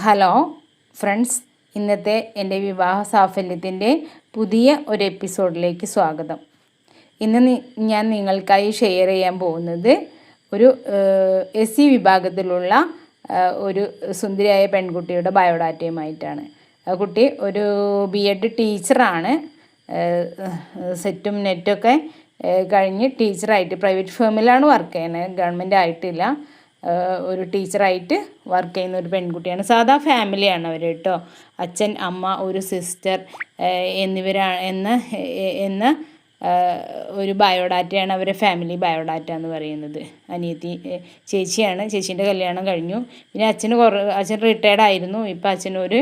Hello friends, ഇന്നത്തെ എൻ്റെ വിവാഹ സാഫല്യത്തിൻ്റെ പുതിയ ഒരു എപ്പിസോഡിലേക്ക് സ്വാഗതം. ഇന്ന് ഞാൻ നിങ്ങൾക്കായി ഷെയർ ചെയ്യാൻ പോകുന്നത് ഒരു SC വിഭാഗത്തിലുള്ള ഒരു സുന്ദരിയായ പെൺകുട്ടിയുടെ ബയോഡാറ്റയുമായിട്ടാണ്. ആ കുട്ടി ഒരു BEd ടീച്ചറാണ്. സെറ്റും നെറ്റൊക്കെ കഴിഞ്ഞ് ടീച്ചറായിട്ട് പ്രൈവറ്റ് ഫേമിലാണ് വർക്ക് ചെയ്യുന്നത്, ഗവൺമെൻറ് ആയിട്ടില്ല. ഒരു ടീച്ചറായിട്ട് വർക്ക് ചെയ്യുന്ന ഒരു പെൺകുട്ടിയാണ്. സാധാ ഫാമിലിയാണ് അവർ കേട്ടോ. അച്ഛൻ, അമ്മ, ഒരു സിസ്റ്റർ എന്ന ഒരു ബയോഡാറ്റയാണ് അവരുടെ ഫാമിലി ബയോഡാറ്റ എന്ന് പറയുന്നത്. അനിയത്തി ചേച്ചിയാണ്. ചേച്ചീൻ്റെ കല്യാണം കഴിഞ്ഞു. പിന്നെ അച്ഛൻ റിട്ടയർഡ് ആയിരുന്നു. ഇപ്പം അച്ഛനൊരു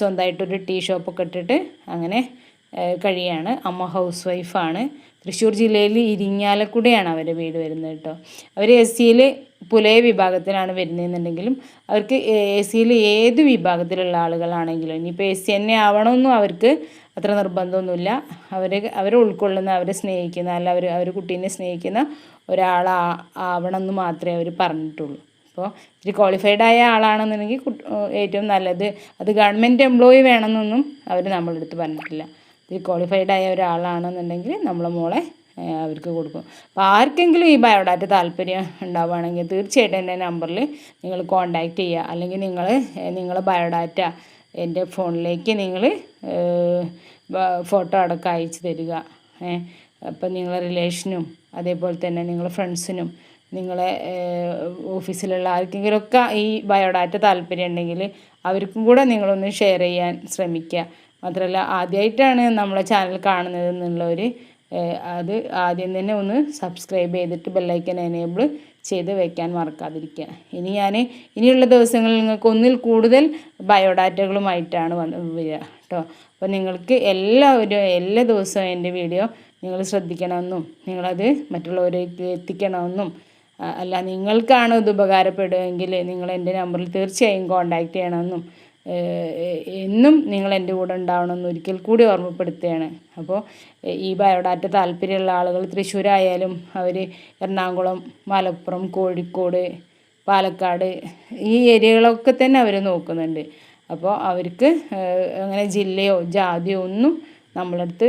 സ്വന്തമായിട്ടൊരു ടീ ഷോപ്പൊക്കെ ഇട്ടിട്ട് അങ്ങനെ കഴിയാണ്. അമ്മ ഹൗസ് വൈഫാണ്. തൃശ്ശൂർ ജില്ലയിൽ ഇരിങ്ങാലക്കുടയാണ് അവരുടെ വീട് വരുന്നത് കേട്ടോ. അവർ SCയിൽ പുലയ വിഭാഗത്തിലാണ് വരുന്നതെന്നുണ്ടെങ്കിലും അവർക്ക് SCയിൽ ഏത് വിഭാഗത്തിലുള്ള ആളുകളാണെങ്കിലും ഇനിയിപ്പോൾ SC തന്നെ ആവണമെന്നും അവർക്ക് അത്ര നിർബന്ധമൊന്നുമില്ല. അവരെ ഉൾക്കൊള്ളുന്ന, അവരെ സ്നേഹിക്കുന്ന, അല്ല അവർ കുട്ടീനെ സ്നേഹിക്കുന്ന ഒരാളാവണമെന്ന് മാത്രമേ അവർ പറഞ്ഞിട്ടുള്ളൂ. അപ്പോൾ ഇത്തിരി ക്വാളിഫൈഡ് ആയ ആളാണെന്നുണ്ടെങ്കിൽ ഏറ്റവും നല്ലത്. അത് ഗവൺമെൻറ് എംപ്ലോയി വേണമെന്നൊന്നും അവർ നമ്മളെടുത്ത് പറഞ്ഞിട്ടില്ല. ഇത്തിരി ക്വാളിഫൈഡ് ആയ ഒരാളാണെന്നുണ്ടെങ്കിൽ നമ്മളെ മോളെ അവർക്ക് കൊടുക്കും. അപ്പോൾ ആർക്കെങ്കിലും ഈ ബയോഡാറ്റ താല്പര്യം ഉണ്ടാവുകയാണെങ്കിൽ തീർച്ചയായിട്ടും എൻ്റെ നമ്പറിൽ നിങ്ങൾ കോൺടാക്റ്റ് ചെയ്യുക. അല്ലെങ്കിൽ നിങ്ങളെ ബയോഡാറ്റ എൻ്റെ ഫോണിലേക്ക് നിങ്ങൾ ഫോട്ടോ അടക്കം അയച്ചു തരിക. അപ്പം നിങ്ങളെ റിലേഷനും അതേപോലെ തന്നെ നിങ്ങളെ ഫ്രണ്ട്സിനും നിങ്ങളെ ഓഫീസിലുള്ള ആർക്കെങ്കിലുമൊക്കെ ഈ ബയോഡാറ്റ താല്പര്യം ഉണ്ടെങ്കിൽ അവർക്കും കൂടെ നിങ്ങളൊന്ന് ഷെയർ ചെയ്യാൻ ശ്രമിക്കുക. മാത്രമല്ല, ആദ്യമായിട്ടാണ് നമ്മളെ ചാനൽ കാണുന്നത് എന്നുള്ളവർ അത് ആദ്യം തന്നെ ഒന്ന് സബ്സ്ക്രൈബ് ചെയ്തിട്ട് ബെല്ലൈക്കൻ എനേബിൾ ചെയ്ത് വെക്കാൻ മറക്കാതിരിക്കുക. ഇനിയുള്ള ദിവസങ്ങളിൽ നിങ്ങൾക്ക് ഒന്നിൽ കൂടുതൽ ബയോഡാറ്റകളുമായിട്ടാണ് വരിക കേട്ടോ. അപ്പോൾ നിങ്ങൾക്ക് എല്ലാ ദിവസവും എൻ്റെ വീഡിയോ നിങ്ങൾ ശ്രദ്ധിക്കണമെന്നും നിങ്ങളത് മറ്റുള്ളവരേക്ക് എത്തിക്കണമെന്നും, അല്ല നിങ്ങൾക്കാണ് ഇത് ഉപകാരപ്പെടുമെങ്കിൽ നിങ്ങൾ എൻ്റെ നമ്പറിൽ തീർച്ചയായും കോൺടാക്റ്റ് ചെയ്യണമെന്നും എന്നും നിങ്ങൾ എൻ്റെ കൂടെ ഉണ്ടാവണമെന്ന് ഒരിക്കൽ കൂടി ഓർമ്മപ്പെടുത്തുകയാണ്. അപ്പോൾ ഈ ബയോഡാറ്റ താല്പര്യമുള്ള ആളുകൾ തൃശ്ശൂരായാലും അവർ എറണാകുളം, മലപ്പുറം, കോഴിക്കോട്, പാലക്കാട് ഈ ഏരിയകളൊക്കെ തന്നെ അവർ നോക്കുന്നുണ്ട്. അപ്പോൾ അവർക്ക് അങ്ങനെ ജില്ലയോ ജാതിയോ ഒന്നും നമ്മളടുത്ത്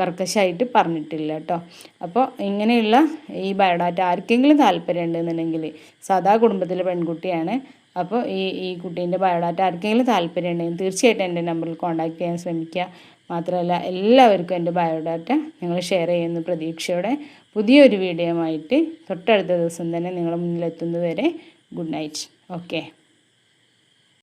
കർക്കശമായിട്ട് പറഞ്ഞിട്ടില്ല കേട്ടോ. അപ്പോൾ ഇങ്ങനെയുള്ള ഈ ബയോഡാറ്റ ആർക്കെങ്കിലും താല്പര്യം ഉണ്ടെന്നുണ്ടെങ്കിൽ, സാധാ കുടുംബത്തിലെ പെൺകുട്ടിയാണ്. അപ്പോൾ ഈ കുട്ടീൻ്റെ ബയോഡാറ്റ ആർക്കെങ്കിലും താല്പര്യം ഉണ്ടെങ്കിൽ തീർച്ചയായിട്ടും എൻ്റെ നമ്പറിൽ കോൺടാക്റ്റ് ചെയ്യാൻ ശ്രമിക്കുക. മാത്രമല്ല, എല്ലാവർക്കും എൻ്റെ ബയോഡാറ്റ നിങ്ങൾ ഷെയർ ചെയ്യുന്ന പ്രതീക്ഷയോടെ പുതിയൊരു വീഡിയോയുമായിട്ട് തൊട്ടടുത്ത ദിവസം തന്നെ നിങ്ങളുടെ മുന്നിലെത്തുന്നത് വരെ ഗുഡ് നൈറ്റ്. ഓക്കെ.